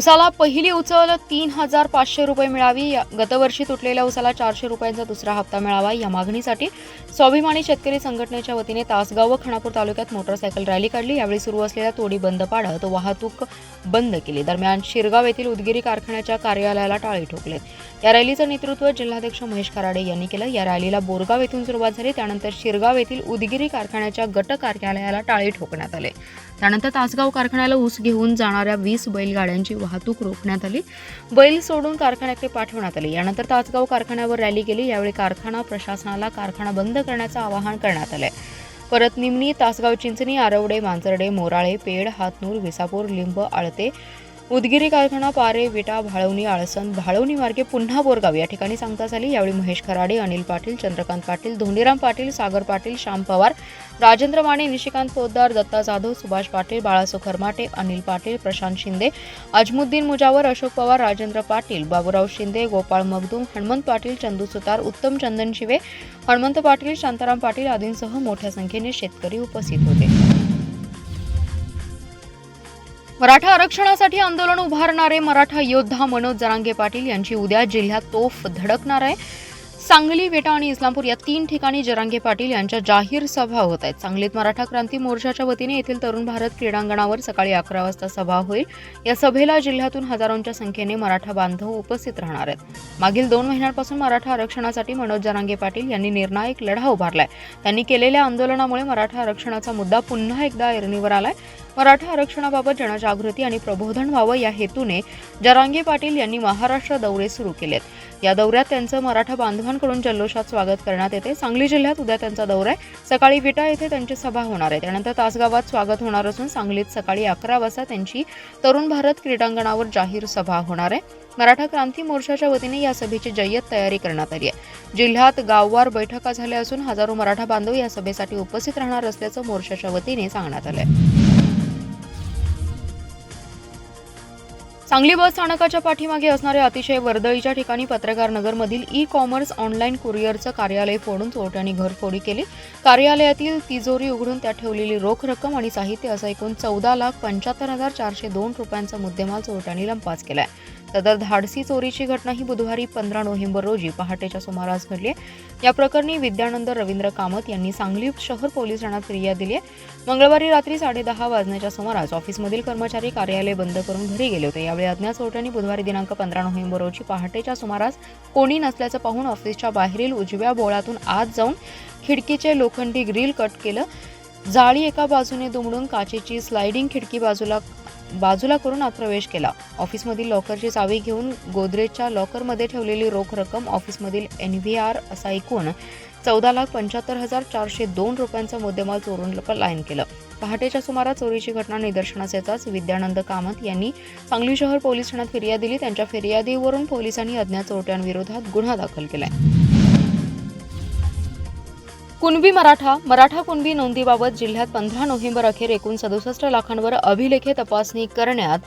उसाला पहिली उचल 3,500 रुपये मिळावी. गतवर्षी तुटलेल्या उसाला 400 रुपयांचा दुसरा हप्ता मिळावा या मागणीसाठी स्वाभिमानी शेतकरी संघटनेच्या वतीने तासगाव व खानापूर तालुक्यात मोटरसायकल रॅली काढली. यावेळी सुरू असलेल्या तोडी बंद पाडत वाहतूक बंद केली. दरम्यान शिरगाव येथील उदगीरी कारखान्याच्या कार्यालयाला टाळे ठोकलेत. या रॅलीचं नेतृत्व जिल्हाध्यक्ष महेश खराडे यांनी केलं. या रॅलीला बोरगाव येथून सुरुवात झाली. त्यानंतर शिरगाव येथील उदगीरी कारखान्याच्या गट कार्यालयाला टाळे ठोकण्यात आले. त्यानंतर तासगाव कारखान्याला ऊस घेऊन जाणाऱ्या 20 बैलगाड्यांची वाहतूक रोखण्यात आली. बैल सोडून कारखान्याकडे पाठवण्यात आले. यानंतर तासगाव कारखान्यावर रॅली केली. यावेळी कारखाना प्रशासनाला कारखाना बंद करण्याचं आवाहन करण्यात आले. परत निमणी, तासगाव, चिंचणी, आरवडे, मांजर्डे, मोराळे, पेड, हातनूर, विसापूर, लिंब, आळते, उदगीरी कारखाना, पारे, विटा, भाळवणी, आळसण, भाळवणी मार्गे पुन्हा बोरगाव या ठिकाणी सांगता झाली. यावेळी महेश खराडे, अनिल पाटील, चंद्रकांत पाटील, धोंडीराम पाटील, सागर पाटील, श्याम पवार, राजेंद्र माने, निशिकांत पोद्दार, दत्ता जाधव, सुभाष पाटील, बाळासो खरमाटे, अनिल पाटील, प्रशांत शिंदे, अजमुद्दीन मुजावर, अशोक पवार, राजेंद्र पाटील, बाबूराव शिंदे, गोपाळ मगदूम, हनुमंत पाटील, चंदू सुतार, उत्तम चंदन शिवे, हनुमंत पाटील, शांताराम पाटील आदींसह मोठ्या संख्येने शेतकरी उपस्थित होते. मराठा आरक्षणासाठी आंदोलन उभारणारे मराठा योद्धा मनोज जरांगे पाटील यांची उद्या जिल्ह्यात तोफ धडकणार आहे. सांगली, वेटा आणि इस्लामपूर या 3 ठिकाणी जरांगे पाटील यांच्या जाहीर सभा होत आहेत. सांगलीत मराठा क्रांती मोर्चाच्या वतीने येथील तरुण भारत क्रीडांगणावर सकाळी 11 वाजता सभा होईल. या सभेला जिल्ह्यातून हजारोंच्या संख्येने मराठा बांधव उपस्थित राहणार आहेत. मागील 2 महिन्यांपासून मराठा आरक्षणासाठी मनोज जरांगे पाटील यांनी निर्णायक लढा उभारलाय. त्यांनी केलेल्या आंदोलनामुळे मराठा आरक्षणाचा मुद्दा पुन्हा एकदा ऐरणीवर आलाय. मराठा आरक्षणाबाबत जनजागृती आणि प्रबोधन व्हावं या हेतूने जरांगे पाटील यांनी महाराष्ट्र दौरे सुरू केलेत. या दौऱ्यात त्यांचं मराठा बांधवांकडून जल्लोषात स्वागत करण्यात येते. सांगली जिल्ह्यात उद्या त्यांचा दौरा आहे. सकाळी विटा येथे त्यांची सभा होणार आहे. त्यानंतर तासगावात स्वागत होणार असून सांगलीत सकाळी 11 वाजता त्यांची तरुण भारत क्रीडांगणावर जाहीर सभा होणार आहे. मराठा क्रांती मोर्चाच्या वतीने या सभेची जय्यत तयारी करण्यात आली आहे. जिल्ह्यात गाववार बैठका झाल्या असून हजारो मराठा बांधव या सभेसाठी उपस्थित राहणार असल्याचं मोर्चाच्या वतीने सांगण्यात आलंय. सांगली बस स्थानकाच्या पाठीमागे असणाऱ्या अतिशय वर्दळीच्या ठिकाणी पत्रकार नगरमधील ई-कॉमर्स ऑनलाईन कुरिअरचं कार्यालय फोडून चोरट्यांनी घरफोडी केली. कार्यालयातील तिजोरी उघडून त्यात ठेवलेली रोख रक्कम आणि साहित्य असं एकूण 14,75,402 रुपयांचा मुद्देमाल चोरट्यांनी लंपास केलाय. सदर धाडसी चोरीची घटना ही बुधवारी 15 नोव्हेंबर रोजी पहाटेच्या सुमारास घडली आहे. या प्रकरणी विद्यानंद रवींद्र कामत यांनी सांगली शहर पोलीस ठाण्यात फिर्याद दिली आहे. मंगळवारी रात्री 10:30 वाजण्याच्या सुमारास ऑफिसमधील कर्मचारी कार्यालय बंद करून घरी गेले होते. यावेळी अज्ञात चोरट्यांनी बुधवारी दिनांक 15 नोव्हेंबर रोजी पहाटेच्या सुमारास कोणी नसल्याचं पाहून ऑफिसच्या बाहेरील उजव्या बोळातून आत जाऊन खिडकीचे लोखंडी ग्रिल कट केलं. जाळी एका बाजूने दुमडून काचेची स्लायडिंग खिडकी बाजूला करून आत प्रवेश केला. ऑफिसमधील लॉकरची चावी घेऊन गोदरेजच्या लॉकरमध्ये ठेवलेली रोख रक्कम, ऑफिसमधील NVR असा एकूण 14,75,402 रुपयांचा मुद्देमाल चोरून पलायन केलं. पहाटेच्या सुमारास चोरीची घटना निदर्शनास येताच विद्यानंद कामत यांनी सांगली शहर पोलीस ठाण्यात फिर्याद दिली. त्यांच्या फिर्यादीवरून पोलिसांनी अज्ञात चोरट्यांविरोधात गुन्हा दाखल केलाय. कुणबी मराठा कुणबी नोंदीबाबत जिल्ह्यात 15 नोव्हेंबर अखेर एकूण 67 लाखांवर अभिलेखे तपासणी करण्यात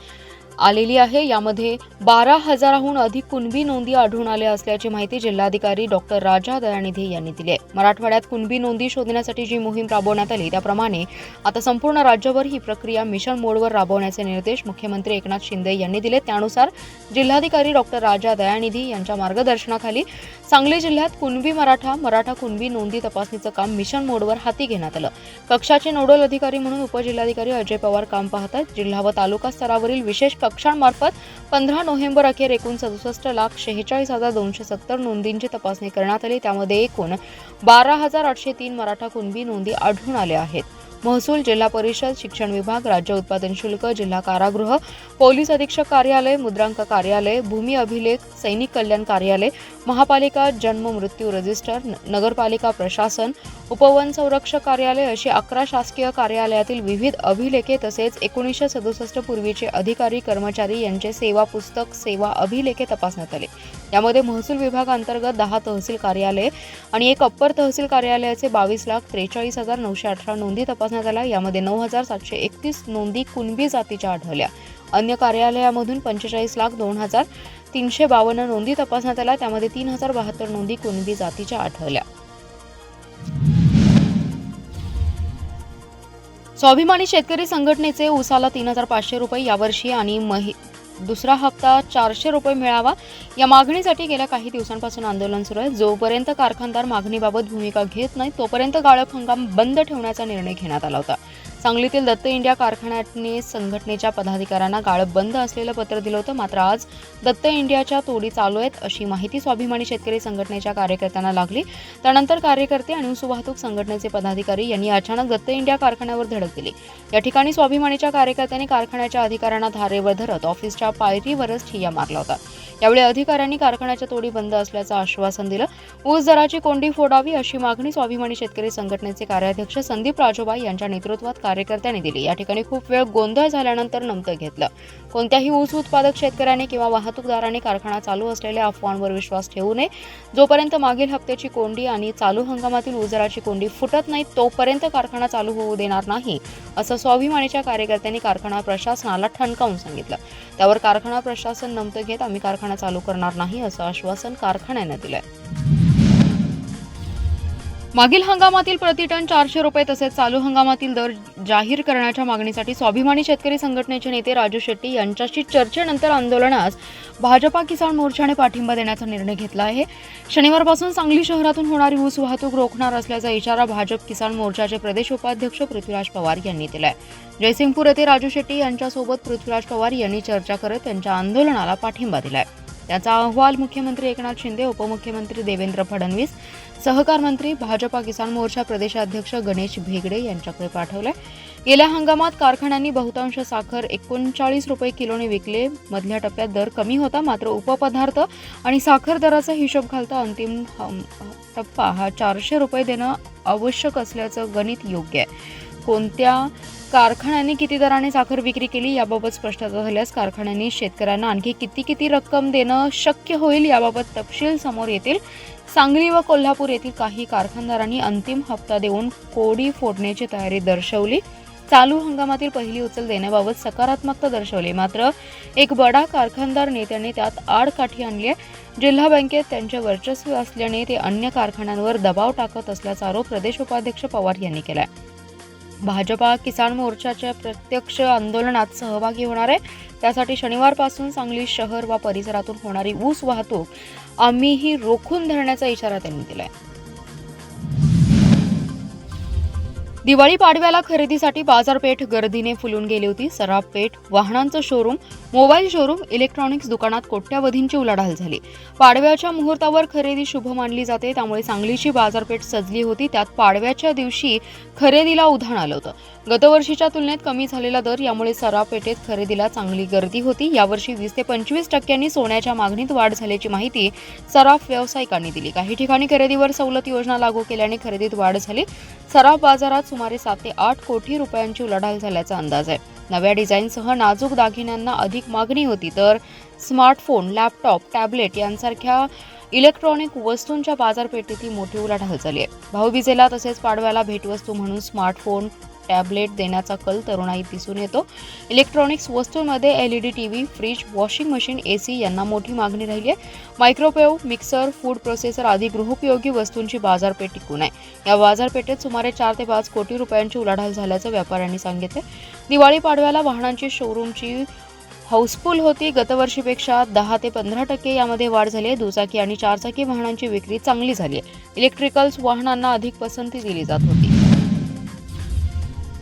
आलेली आहे. यामध्ये 12,000हून अधिक कुणबी नोंदी आढळून आल्या असल्याची माहिती जिल्हाधिकारी डॉक्टर राजा दयानिधी यांनी दिली आहे. मराठवाड्यात कुणबी नोंदी शोधण्यासाठी जी मोहीम राबवण्यात आली त्याप्रमाणे आता संपूर्ण राज्यभर ही प्रक्रिया मिशन मोडवर राबवण्याचे निर्देश मुख्यमंत्री एकनाथ शिंदे यांनी दिले. त्यानुसार जिल्हाधिकारी डॉक्टर राजा दयानिधी यांच्या मार्गदर्शनाखाली सांगली जिल्ह्यात कुणबी मराठा कुणबी नोंदी तपासणीचं काम मिशन मोडवर हाती घेण्यात आलं. कक्षाचे नोडल अधिकारी म्हणून उपजिल्हाधिकारी अजय पवार काम पाहतात. जिल्हा व तालुका स्तरावरील विशेष कक्षांमार्फत 15 नोव्हेंबर अखेर एकूण 67,46,270 नोंदींची तपासणी करण्यात आली. त्यामध्ये एकूण 12,803 मराठा कुणबी नोंदी आढळून आल्या आहेत. महसूल, जिल्हा परिषद, शिक्षण विभाग, राज्य उत्पादन शुल्क, जिल्हा कारागृह, पोलीस अधीक्षक कार्यालय, मुद्रांक कार्यालय, भूमी अभिलेख, सैनिक कल्याण कार्यालय, महापालिका जन्म मृत्यू रजिस्टर, नगरपालिका प्रशासन, उपवन संरक्षक कार्यालय अशी 11 शासकीय कार्यालयातील विविध अभिलेखे तसेच 1967 पूर्वीचे अधिकारी कर्मचारी यांचे सेवा पुस्तक, सेवा अभिलेखे तपासण्यात आले. यामध्ये महसूल विभागांतर्गत 10 तहसील कार्यालये आणि एक अप्पर तहसील कार्यालयाचे 22,43,918 नोंदी तपासण्यात आल्या. यामध्ये 9,731 नोंदी कुणबी जातीच्या आढळल्या. अन्य कार्यालयामधून 45,02,352 नोंदी तपासण्यात आल्या. त्यामध्ये 3,072 नोंदी कुणबी जातीच्या आढळल्या. स्वाभिमानी शेतकरी संघटनेचे ऊसाला 3,500 रुपये यावर्षी आणि दुसरा हप्ता 400 रुपये मिळावा या मागणीसाठी गेल्या काही दिवसांपासून आंदोलन सुरू आहे. जोपर्यंत कारखानदार मागणीबाबत भूमिका घेत नाही तोपर्यंत गाळप हंगाम बंद ठेवण्याचा निर्णय घेण्यात आला होता. सांगलीतील दत्त इंडिया कारखान्याने संघटनेच्या पदाधिकाऱ्यांना गाळप बंद असलेलं पत्र दिलं होतं. मात्र आज दत्त इंडियाच्या तोडी चालू आहेत अशी माहिती स्वाभिमानी शेतकरी संघटनेच्या कार्यकर्त्यांना लागली. त्यानंतर कार्यकर्ते आणि ऊस वाहतूक संघटनेचे पदाधिकारी यांनी अचानक दत्त इंडिया कारखान्यावर धडक दिली. या ठिकाणी स्वाभिमानीच्या कार्यकर्त्यांनी कारखान्याच्या अधिकाऱ्यांना धारेवर धरत ऑफिसच्या पायरीवरच ठिय्या मारला होता. यावेळी अधिकाऱ्यांनी कारखान्याच्या तोडी बंद असल्याचं आश्वासन दिलं. ऊस दराची कोंडी फोडावी अशी मागणी स्वाभिमानी शेतकरी संघटनेचे कार्याध्यक्ष संदीप राजोबाई यांच्या नेतृत्वात कार्यकर्त्यांनी दिली. या ठिकाणी खूप वेळ गोंधळ झाल्यानंतर नमतं घेतलं. कोणत्याही ऊस उत्पादक शेतकऱ्यांनी किंवा वाहतूकदारांनी कारखाना चालू असलेल्या अफवांवर विश्वास ठेवू नये. जोपर्यंत मागील हप्त्याची कोंडी आणि चालू हंगामातील ऊस दराची कोंडी फुटत नाही तोपर्यंत कारखाना चालू होऊ देणार नाही असं स्वाभिमानीच्या कार्यकर्त्यांनी कारखाना प्रशासनाला ठणकावून सांगितलं. त्यावर कारखाना प्रशासन नमतं घेत आम्ही कारखाना चालू करणार नाही असं आश्वासन कारखान्यानं दिलंय. मागील हंगामातील प्रतिटन 400 रुपये तसेच चालू हंगामातील दर जाहीर करण्याच्या मागणीसाठी स्वाभिमानी शेतकरी संघटनेचे नेते राजू शेट्टी यांच्याशी चर्चेनंतर आंदोलनास भाजपा किसान मोर्चाने पाठिंबा देण्याचा निर्णय घेतला आहे. शनिवारपासून सांगली शहरातून होणारी ऊस वाहतूक रोखणार असल्याचा इशारा भाजप किसान मोर्चाचे प्रदेश उपाध्यक्ष पृथ्वीराज पवार यांनी दिलाय. जयसिंगपूर येथे राजू शेट्टी यांच्यासोबत पृथ्वीराज पवार यांनी चर्चा करत त्यांच्या आंदोलनाला पाठिंबा दिलाय. त्याचा अहवाल मुख्यमंत्री एकनाथ शिंदे, उपमुख्यमंत्री देवेंद्र फडणवीस, सहकार मंत्री, भाजपा किसान मोर्चा प्रदेशाध्यक्ष गणेश भेगडे यांच्याकडे पाठवलाय. गेल्या हंगामात कारखान्यांनी बहुतांश साखर 39 रुपये किलोने विकले. मधल्या टप्प्यात दर कमी होता. मात्र उपपदार्थ आणि साखर दराचा हिशोब घालता अंतिम टप्पा हा 400 रुपये देणं आवश्यक असल्याचं गणित योग्य आहे. कोणत्या कारखान्यांनी किती दराने साखर विक्री केली याबाबत स्पष्टता झाल्यास कारखान्यांनी शेतकऱ्यांना आणखी किती रक्कम देणं शक्य होईल याबाबत तपशील समोर येतील. सांगली व कोल्हापूर येथील काही कारखानदारांनी अंतिम हप्ता देऊन कोडी फोडण्याची तयारी दर्शवली. चालू हंगामातील पहिली उचल देण्याबाबत सकारात्मकता दर्शवली. मात्र एक बडा कारखानदार नेत्याने त्यात आडकाठी आणली आहे. जिल्हा बँकेत त्यांचे वर्चस्व असल्याने ते अन्य कारखान्यांवर दबाव टाकत असल्याचा आरोप प्रदेश उपाध्यक्ष पवार यांनी केलाय. भाजपा किसान मोर्चाच्या प्रत्यक्ष आंदोलनात सहभागी होणार आहे. त्यासाठी शनिवारपासून सांगली शहर व परिसरातून होणारी ऊस वाहतूक आम्हीही रोखून धरण्याचा इशारा त्यांनी दिलाय. दिवाळी पाडव्याला खरेदीसाठी बाजारपेठ गर्दीने फुलून गेली होती. सराफ पेठ, वाहनांचं शोरूम, मोबाईल शोरूम, इलेक्ट्रॉनिक्स दुकानात कोट्यावधींची उलाढाल झाली. पाडव्याच्या मुहूर्तावर खरेदी शुभ मानली जाते, त्यामुळे सांगलीची बाजारपेठ सजली होती. त्यात पाडव्याच्या दिवशी खरेदीला उधाण आलं होतं. गतवर्षीच्या तुलनेत कमी झालेला दर यामुळे सराफ पेठेत खरेदीला चांगली गर्दी होती. यावर्षी 20 ते 25% सोन्याच्या मागणीत वाढ झाल्याची माहिती सराफ व्यावसायिकांनी दिली. काही ठिकाणी खरेदीवर सवलत योजना लागू केल्याने खरेदीत वाढ झाली. सराफ बाजारात सुमारे 7 ते 8 कोटी रुपयांची उलाढाल झाल्याचा अंदाज आहे. नव्या डिझाईनसह नाजूक दागिन्यांना अधिक मागणी होती, तर स्मार्टफोन, लॅपटॉप, टॅबलेट यांसारख्या इलेक्ट्रॉनिक वस्तूंच्या बाजारपेठेतही मोठी उलाढाल झाली आहे. भाऊबीजेला तसेच पाडव्याला भेटवस्तू म्हणून स्मार्टफोन, टॅबलेट देण्याचा कल तरुणाईत दिसून येतो. इलेक्ट्रॉनिक्स वस्तूंमध्ये LED TV, fridge, washing machine, AC यांना मोठी मागणी राहिली आहे. मायक्रोवेव्ह, मिक्सर, फूड प्रोसेसर आदी गृहोपयोगी वस्तूंची बाजारपेठ टिकून आहे. या बाजारपेठेत सुमारे 4 ते 5 कोटी रुपयांची उलाढाल झाल्याचं व्यापाऱ्यांनी सांगितलं. दिवाळी पाडव्याला वाहनांची शोरूमची हाऊसफुल होती. गतवर्षीपेक्षा 10 ते 15% यामध्ये वाढ झाली आहे. दुचाकी आणि चारचाकी वाहनांची विक्री चांगली झाली आहे. इलेक्ट्रिकल्स वाहनांना अधिक पसंती दिली जात होती.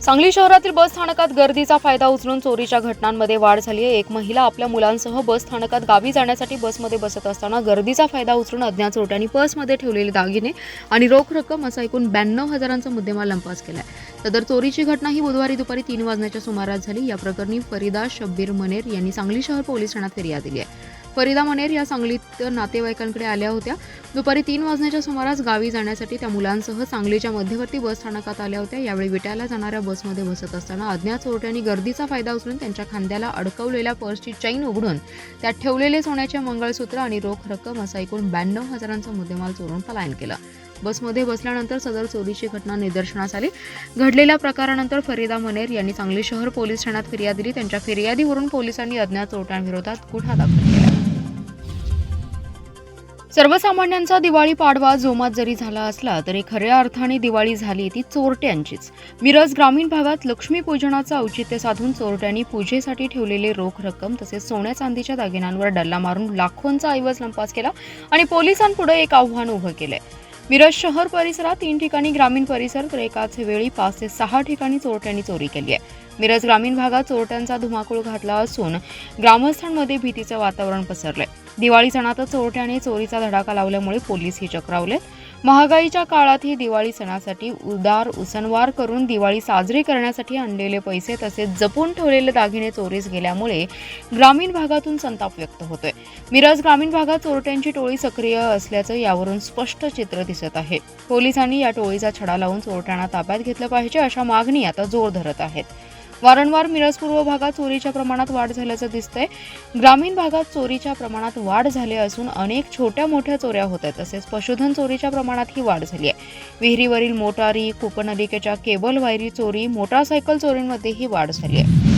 सांगली शहरातील बस स्थानकात गर्दीचा फायदा उचलून चोरीच्या घटनांमध्ये वाढ झाली आहे. एक महिला आपल्या मुलांसह बस स्थानकात गावी जाण्यासाठी बसमध्ये बसत असताना गर्दीचा फायदा उचलून अज्ञात चोरट्यांनी पर्समध्ये ठेवलेले दागिने आणि रोख रक्कम असा एकूण 92,000चा मुद्देमाल लंपास केलाय. सदर चोरीची घटना ही बुधवारी दुपारी 3 वाजण्याच्या सुमारास झाली. या प्रकरणी फरीदा शब्बीर मनेर यांनी सांगली शहर पोलीस ठाण्यात फिर्याद दिली आहे. फरीदा मनेर या सांगलीत नातेवाईकांकडे आल्या होत्या. दुपारी 3 वाजण्याच्या सुमारास गावी जाण्यासाठी त्या मुलांसह सांगलीच्या मध्यवर्ती बस स्थानकात आल्या होत्या. यावेळी विट्याला जाणाऱ्या बसमध्ये बसत असताना अज्ञात चोरट्यांनी गर्दीचा फायदा उचलून त्यांच्या खांद्याला अडकवलेल्या पर्सची चैन उघडून त्यात ठेवलेले सोन्याचे मंगळसूत्र आणि रोख रक्कम असा एकूण 92,000चा मुद्देमाल चोरून पलायन केलं. बसमध्ये बसल्यानंतर सदर चोरीची घटना निदर्शनास आली. घडलेल्या प्रकारानंतर फरीदा मनेर यांनी सांगली शहर पोलीस ठाण्यात फिर्याद दिली. त्यांच्या फिर्यादीवरून पोलिसांनी अज्ञात चोरट्यांविरोधात गुन्हा दाखल केला. सर्वसामान्यांचा दिवाळी पाडवा जोमात जरी झाला असला तरी खऱ्या अर्थाने दिवाळी झाली ती चोरट्यांचीच. मिरज ग्रामीण भागात लक्ष्मीपूजनाचं औचित्य साधून चोरट्यांनी पूजेसाठी ठेवलेले रोख रक्कम तसेच सोन्या चांदीच्या दागिन्यांवर डल्ला मारून लाखोंचा ऐवज लंपास केला आणि पोलिसांपुढे एक आव्हान उभं केलंय. मिरज शहर परिसरात 3 ठिकाणी ग्रामीण परिसर तर एकाच वेळी 5 ते 6 ठिकाणी चोरट्यांनी चोरी केली आहे. मिरज ग्रामीण भागात चोरट्यांचा धुमाकूळ घातला असून ग्रामस्थांमध्ये भीतीचं वातावरण पसरलंय. दिवाळी सणातच चोरट्याने चोरीचा धडाका लावल्यामुळे पोलीसही चक्रावले. महागाईच्या काळातही दिवाळी सणासाठी उदार उसनवार करून दिवाळी साजरी करण्यासाठी आणलेले पैसे तसेच जपून ठेवलेले दागिने चोरीस गेल्यामुळे ग्रामीण भागातून संताप व्यक्त होतोय. मिरज ग्रामीण भागात चोरट्यांची टोळी सक्रिय असल्याचं यावरून स्पष्ट चित्र दिसत आहे. पोलिसांनी या टोळीचा छडा लावून चोरट्यांना ताब्यात घेतलं पाहिजे अशा मागणी आता जोर धरत आहेत. वारंवार मिरज पूर्व भागात चोरीच्या प्रमाणात वाढ झाल्याचं दिसतंय. ग्रामीण भागात चोरीच्या प्रमाणात वाढ झाली असून अनेक छोट्या मोठ्या चोऱ्या होत आहेत. तसेच पशुधन चोरीच्या प्रमाणातही वाढ झाली आहे. विहिरीवरील मोटारी, कूपनलिकेच्या केबल वायरी चोरी, मोटारसायकल चोरींमध्येही वाढ झाली आहे.